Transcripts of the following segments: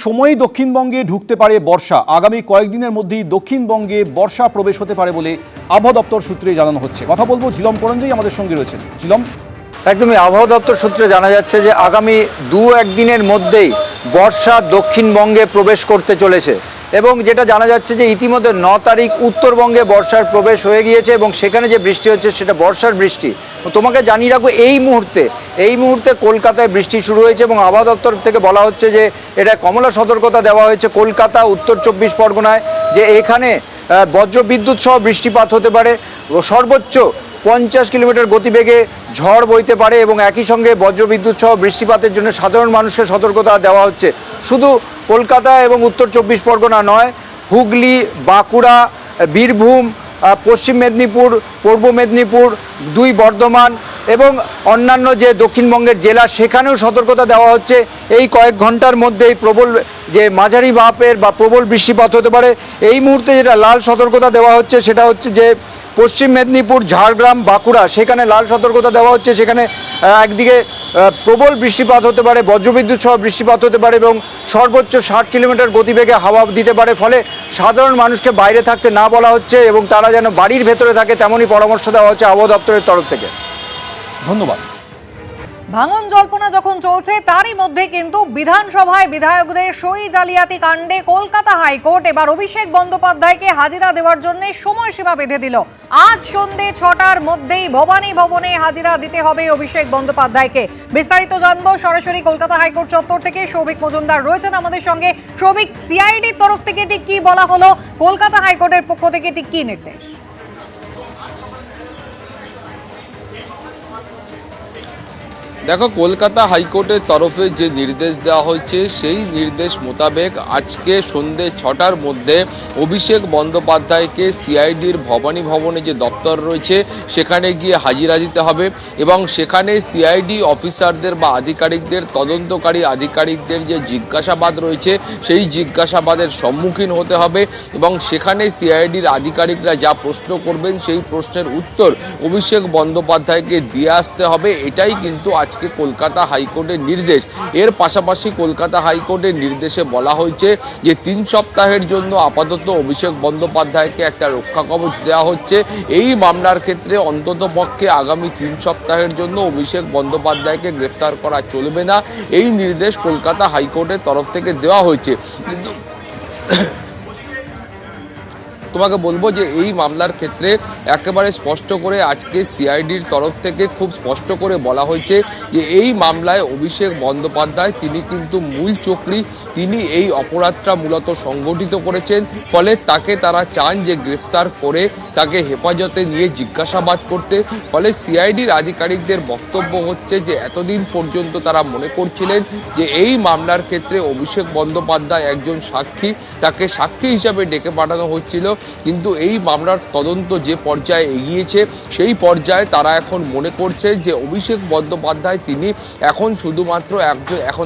সময়ই দক্ষিণবঙ্গে ঢুকতে পারে বর্ষা। আগামী কয়েকদিনের মধ্যেই দক্ষিণবঙ্গে বর্ষা প্রবেশ হতে পারে বলে আবহাওয়া দপ্তর সূত্রে জানানো হচ্ছে। কথা বলবো ঝিলম করঞ্জই আমাদের সঙ্গে রয়েছেন। ঝিলম, একদমই আবহাওয়া দপ্তর সূত্রে জানা যাচ্ছে যে আগামী 2-1 দিনের মধ্যেই বর্ষা দক্ষিণবঙ্গে প্রবেশ করতে চলেছে এবং যেটা জানা যাচ্ছে যে ইতিমধ্যে 9 তারিখ উত্তরবঙ্গে বর্ষার প্রবেশ হয়ে গিয়েছে এবং সেখানে যে বৃষ্টি হচ্ছে সেটা বর্ষার বৃষ্টি। তোমাকে জানিয়ে রাখবো এই মুহূর্তে কলকাতায় বৃষ্টি শুরু হয়েছে এবং আবহাওয়া দপ্তর থেকে বলা হচ্ছে যে এটা কমলা সতর্কতা দেওয়া হয়েছে কলকাতা, উত্তর 24 পরগনায়, যে এখানে বজ্রবিদ্যুৎ সহ বৃষ্টিপাত হতে পারে, সর্বোচ্চ 50 কিলোমিটার গতিবেগে ঝড় বইতে পারে এবং একই সঙ্গে বজ্রবিদ্যুৎ সহ বৃষ্টিপাতের জন্য সাধারণ মানুষকে সতর্কতা দেওয়া হচ্ছে। শুধু কলকাতা এবং উত্তর 24 পরগনা নয়, হুগলি, বাঁকুড়া, বীরভূম, পশ্চিম মেদিনীপুর, পূর্ব মেদিনীপুর, 2 বর্ধমান এবং অন্যান্য যে দক্ষিণবঙ্গের জেলা সেখানেও সতর্কতা দেওয়া হচ্ছে এই কয়েক ঘন্টার মধ্যেই প্রবল যে মাঝারি মাপের বা প্রবল বৃষ্টিপাত হতে পারে। এই মুহূর্তে যেটা লাল সতর্কতা দেওয়া হচ্ছে সেটা হচ্ছে যে পশ্চিম মেদিনীপুর, ঝাড়গ্রাম, বাঁকুড়া সেখানে লাল সতর্কতা দেওয়া হচ্ছে। সেখানে একদিকে প্রবল বৃষ্টিপাত হতে পারে, বজ্রবিদ্যুৎ সহ বৃষ্টিপাত হতে পারে এবং সর্বোচ্চ 60 কিলোমিটার গতিবেগে হাওয়া দিতে পারে। ফলে সাধারণ মানুষকে বাইরে থাকতে না বলা হচ্ছে এবং তারা যেন বাড়ির ভেতরে থাকে তেমনই পরামর্শ দেওয়া হচ্ছে আবহাওয়া দপ্তরের তরফ থেকে। ধন্যবাদ। ভাঙন জল্পনা যখন চলছে তারই মধ্যে কিন্তু বিধানসভায় বিধায়কদের সই জালিয়াতি কাণ্ডে কলকাতা হাইকোর্ট এবার অভিষেক বন্দ্যোপাধ্যায়কে হাজিরা দেওয়ার জন্য সময়সীমা বেঁধে দিল। আজ সন্ধে 6টার মধ্যেই ভবানী ভবনে হাজিরা দিতে হবে অভিষেক বন্দ্যোপাধ্যায়কে। বিস্তারিত জানবো সরাসরি কলকাতা হাইকোর্ট চত্বর থেকে। সৌভিক মজুমদার রয়েছেন আমাদের সঙ্গে। সৌভিক, সিআইডির তরফ থেকে ঠিক কি বলা হলো, কলকাতা হাইকোর্টের পক্ষ থেকে ঠিক কি নির্দেশ? দেখো, কলকাতা হাইকোর্টের তরফে যে নির্দেশ দেওয়া হয়েছে সেই নির্দেশ মোতাবেক আজকে সন্ধ্যে 6টার মধ্যে অভিষেক বন্দ্যোপাধ্যায়কে সিআইডির ভবানী ভবনে যে দপ্তর রয়েছে সেখানে গিয়ে হাজিরা দিতে হবে এবং সেখানে সিআইডি অফিসারদের বা আধিকারিকদের, তদন্তকারী আধিকারিকদের যে জিজ্ঞাসাবাদ রয়েছে সেই জিজ্ঞাসাবাদের সম্মুখীন হতে হবে এবং সেখানে সিআইডির আধিকারিকরা যা প্রশ্ন করবেন সেই প্রশ্নের উত্তর অভিষেক বন্দ্যোপাধ্যায়কে দিয়ে আসতে হবে। এটাই কিন্তু আজকে কলকাতা হাইকোর্টের নির্দেশ। এর পাশাপাশি কলকাতা হাইকোর্টের নির্দেশে বলা হয়েছে যে 3 সপ্তাহের জন্য আপাতত অভিষেক বন্দ্যোপাধ্যায়কে একটা রক্ষা কবচ দেওয়া হচ্ছে। এই মামলার ক্ষেত্রে অন্ততপক্ষে আগামী 3 সপ্তাহের জন্য অভিষেক বন্দ্যোপাধ্যায়কে গ্রেফতার করা চলবে না, এই নির্দেশ কলকাতা হাইকোর্টের তরফ থেকে দেওয়া হয়েছে। কিন্তু তোমাকে বলবো যে এই মামলার ক্ষেত্রে একেবারে স্পষ্ট করে আজকে সিআইডির তরফ থেকে খুব স্পষ্ট করে বলা হয়েছে যে এই মামলায় অভিষেক বন্দ্যোপাধ্যায় তিনি কিন্তু মূল চক্রী, তিনি এই অপরাধটা মূলত সংগঠিত করেছেন। ফলে তাকে তারা চান যে গ্রেফতার করে তাকে হেফাজতে নিয়ে জিজ্ঞাসাবাদ করতে। ফলে সিআইডির আধিকারিকদের বক্তব্য হচ্ছে যে এতদিন পর্যন্ত তারা মনে করছিলেন যে এই মামলার ক্ষেত্রে অভিষেক বন্দ্যোপাধ্যায় একজন সাক্ষী, তাকে সাক্ষী হিসাবে ডেকে পাঠানো হচ্ছিল। কিন্তু এই মামলার তদন্ত যে পর্যায়ে এগিয়েছে সেই পর্যায়ে তারা এখন মনে করছে যে অভিষেক বন্দ্যোপাধ্যায় তিনি এখন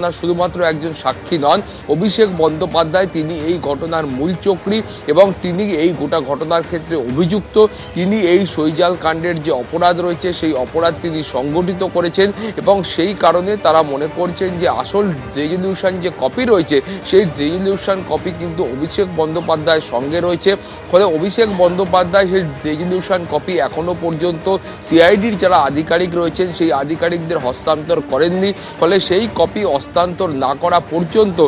আর শুধুমাত্র একজন সাক্ষী নন। অভিষেক বন্দ্যোপাধ্যায় তিনি এই ঘটনার মূল চক্রী এবং তিনি এই গোটা ঘটনার ক্ষেত্রে অভিযুক্ত। তিনি এই সইজাল কাণ্ডের যে অপরাধ রয়েছে সেই অপরাধ তিনি সংগঠিত করেছেন এবং সেই কারণে তারা মনে করছেন যে আসল রেজলিউশন যে কপি রয়েছে সেই রেজলিউশন কপি কিন্তু অভিষেক বন্দ্যোপাধ্যায়ের সঙ্গে রয়েছে। ফলে অভিষেক বন্দ্যোপাধ্যায় সেই রেজলিউশন কপি এখনও পর্যন্ত সিআইডির যারা আধিকারিক রয়েছেন সেই আধিকারিকদের হস্তান্তর করেননি। ফলে সেই কপি হস্তান্তর না করা পর্যন্ত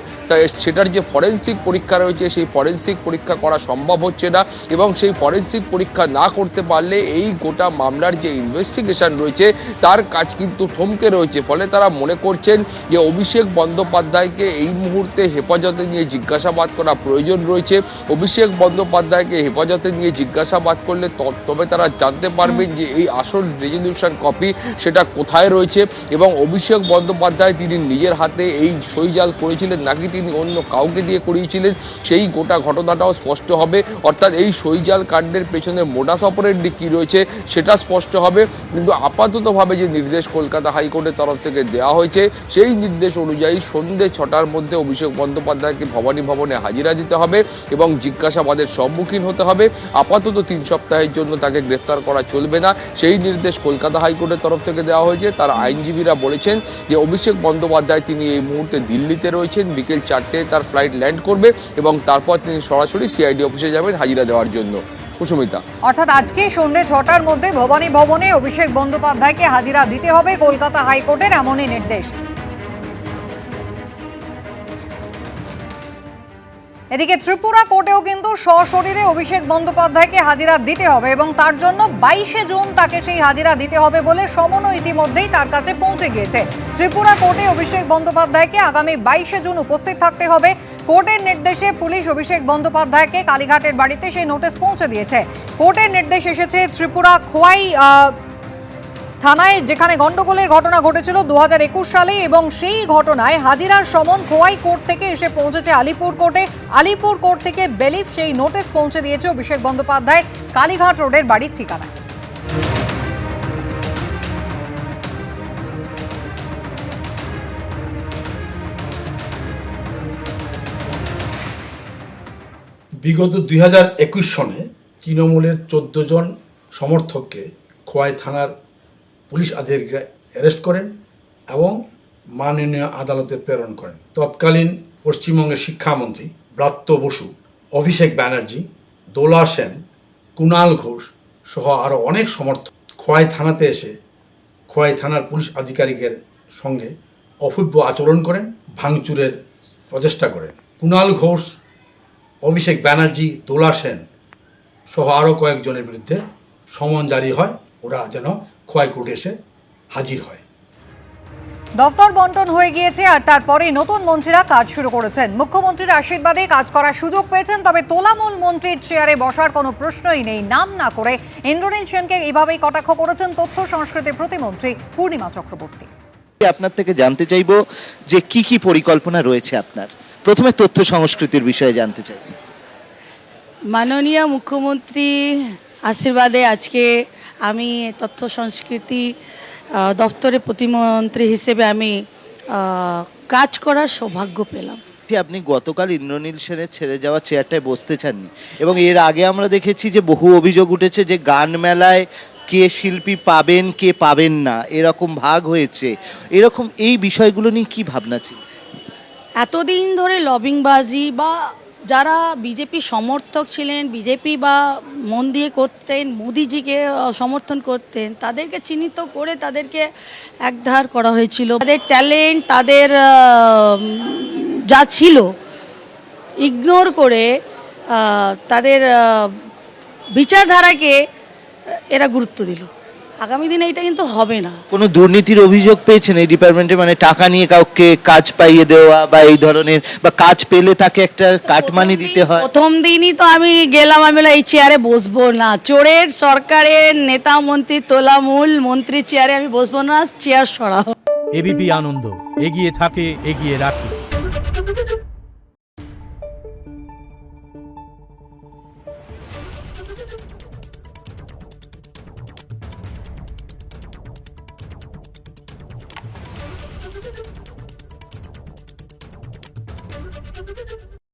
সেটার যে ফরেনসিক পরীক্ষা রয়েছে সেই ফরেনসিক পরীক্ষা করা সম্ভব হচ্ছে না এবং সেই ফরেনসিক পরীক্ষা না করতে পারলে এই গোটা মামলার যে ইনভেস্টিগেশন রয়েছে তার কাজ কিন্তু থমকে রয়েছে। ফলে তারা মনে করছেন যে অভিষেক বন্দ্যোপাধ্যায়কে এই মুহূর্তে হেফাজতে নিয়ে জিজ্ঞাসাবাদ করা প্রয়োজন রয়েছে। অভিষেক বন্দ্যোপাধ্যায়কে হেফাজতে নিয়ে জিজ্ঞাসাবাদ করলে তবে তারা জানতে পারবেন যে এই আসল রেজলিউশন কপি সেটা কোথায় রয়েছে এবং অভিষেক বন্দ্যোপাধ্যায় তিনি নিজের হাতে এই সইজাল করেছিলেন নাকি তিনি অন্য কাউকে দিয়ে করিয়েছিলেন সেই গোটা ঘটনাটাও স্পষ্ট হবে। অর্থাৎ এই সইজাল কাণ্ডের পেছনে মোডাস অপারেন্ডি কী রয়েছে সেটা স্পষ্ট হবে। কিন্তু আপাততভাবে যে নির্দেশ কলকাতা হাইকোর্টের তরফ থেকে দেওয়া হয়েছে সেই নির্দেশ অনুযায়ী সন্ধ্যে 6টার মধ্যে অভিষেক বন্দ্যোপাধ্যায়কে ভবানী ভবনে হাজিরা দিতে হবে এবং জিজ্ঞাসাবাদের সম্মুখীন সম্মুখীন হতে হবে। আপাতত 3 সপ্তাহের জন্য তাকে গ্রেফতার করা চলবে না, সেই নির্দেশ কলকাতা হাইকোর্টের তরফ থেকে দেওয়া হয়েছে। তার আইনজীবীরা বলেছেন যে অভিষেক বন্দ্যোপাধ্যায় তিনি এই মুহূর্তে দিল্লিতে রয়েছেন, বিকেল 4টেয় তার ফ্লাইট ল্যান্ড করবে এবং তারপর তিনি সরাসরি সিআইডি অফিসে যাবেন হাজিরা দেওয়ার জন্য। কুসুমিতা, অর্থাৎ আজকে সন্ধ্যে 6টার মধ্যে ভবানী ভবনে অভিষেক বন্দ্যোপাধ্যায়কে হাজিরা দিতে হবে, কলকাতা হাইকোর্টের এমনই নির্দেশ। এদিকে ত্রিপুরা কোর্টেও কিন্তু সশরীরে অভিষেক বন্দ্যোপাধ্যায়কে হাজিরা দিতে হবে এবং তার জন্য 22শে জুন তাকে সেই হাজিরা দিতে হবে বলে সমন ইতিমধ্যেই তার কাছে পৌঁছে গিয়েছে। ত্রিপুরা কোর্টে অভিষেক বন্দ্যোপাধ্যায়কে আগামী 22শে জুন উপস্থিত থাকতে হবে। কোর্টের নির্দেশে পুলিশ অভিষেক বন্দ্যোপাধ্যায়কে কালীঘাটের বাড়িতে সেই নোটিশ পৌঁছে দিয়েছে। কোর্টের নির্দেশ এসেছে ত্রিপুরা খোয়াই থানায়, যেখানে গন্ডগোলের ঘটনা ঘটেছিল 2021 সালে এবং সেই ঘটনায় হাজিরার সমন খোয়াই কোর্ট থেকে এসে পৌঁছেছে আলিপুর কোর্টে। আলিপুর কোর্ট থেকে বেলিফ সেই নোটিশ পৌঁছে দিয়েছে অভিষেক বন্দ্যোপাধ্যায়ের কালীঘাট রোডের বাড়ির ঠিকানায়। বিগত 2021 সনে তৃণমূলের 14 জন সমর্থককে খোয়াই থানার পুলিশ আধিকারিকরা অ্যারেস্ট করেন এবং মাননীয় আদালতে প্রেরণ করেন। তৎকালীন পশ্চিমবঙ্গের শিক্ষামন্ত্রী ব্রাত্য বসু, অভিষেক ব্যানার্জি, দোলা সেন, কুণাল ঘোষ সহ আরও অনেক সমর্থক খোয়াই থানাতে এসে খোয়াই থানার পুলিশ আধিকারিকের সঙ্গে অভব্য আচরণ করেন, ভাঙচুরের প্রচেষ্টা করেন। কুণাল ঘোষ, অভিষেক ব্যানার্জি, দোলা সেন সহ আরও কয়েকজনের বিরুদ্ধে সমন জারি হয়, ওরা যেন খোয়াই কোর্টে এসে হাজির হয়। দপ্তর বন্টন হয়ে গিয়েছে আর তারপরে নতুন মন্ত্রীরা কাজ শুরু করেছেন। মুখ্যমন্ত্রীর আশীর্বাদে কাজ করার সুযোগ পেয়েছেন, তবে তোলামূল মন্ত্রীর চেয়ারে বসার কোনো প্রশ্নই নেই। নাম না করে ইন্দ্রনীল সেনকে এইভাবেই কটাক্ষ করেছেন তথ্য সংস্কৃতি প্রতিমন্ত্রী পূর্ণিমা চক্রবর্তী। আপনার থেকে জানতে চাইবো যে কি কি পরিকল্পনা রয়েছে আপনার। প্রথমে তথ্য সংস্কৃতির বিষয়ে জানতে চাই। মাননীয় মুখ্যমন্ত্রী আশীর্বাদে আজকে আমি তথ্য সংস্কৃতি দপ্তরের প্রতিমন্ত্রী হিসেবে আমি কাজ করার সৌভাগ্য পেলাম। আপনি গতকাল ইন্দ্রনীল সেনের ছেড়ে যাওয়া চেয়ারটায় বসতে চাননি এবং এর আগে আমরা দেখেছি যে বহু অভিযোগ উঠেছে যে গান মেলায় কে শিল্পী পাবেন কে পাবেন না এরকম ভাগ হয়েছে। এরকম এই বিষয়গুলো নিয়ে কি ভাবনা ছিল? এতদিন ধরে লবিংবাজি বা যারা বিজেপি সমর্থক ছিলেন, বিজেপি বা মন দিয়ে করতেন, মোদিজিকে সমর্থন করতেন, তাদেরকে চিহ্নিত করে তাদেরকে একধার করা হয়েছিল। তাদের ট্যালেন্ট, তাদের যা ছিল ইগনোর করে তাদের বিচারধারাকে এরা গুরুত্ব দিল। আগামী দিনে এটা কিন্তু হবে না। কোনো দুর্নীতির অভিযোগ পেয়েছেন এই ডিপার্টমেন্টে, মানে টাকা নিয়ে কাউকে কাজ পাইয়ে দেওয়া বা এই ধরনের, বা কাজ পেলে তাকে একটা কাটমানি দিতে হয়? প্রথম দিনই তো আমি গেলাম, আমি এই চেয়ারে বসবো না। চোরের সরকারের নেতা মন্ত্রী তোলামূল মন্ত্রী চেয়ারে আমি বসবো না, চেয়ার সরাও। এবিপি আনন্দ, এগিয়ে থাকে, এগিয়ে রাখে।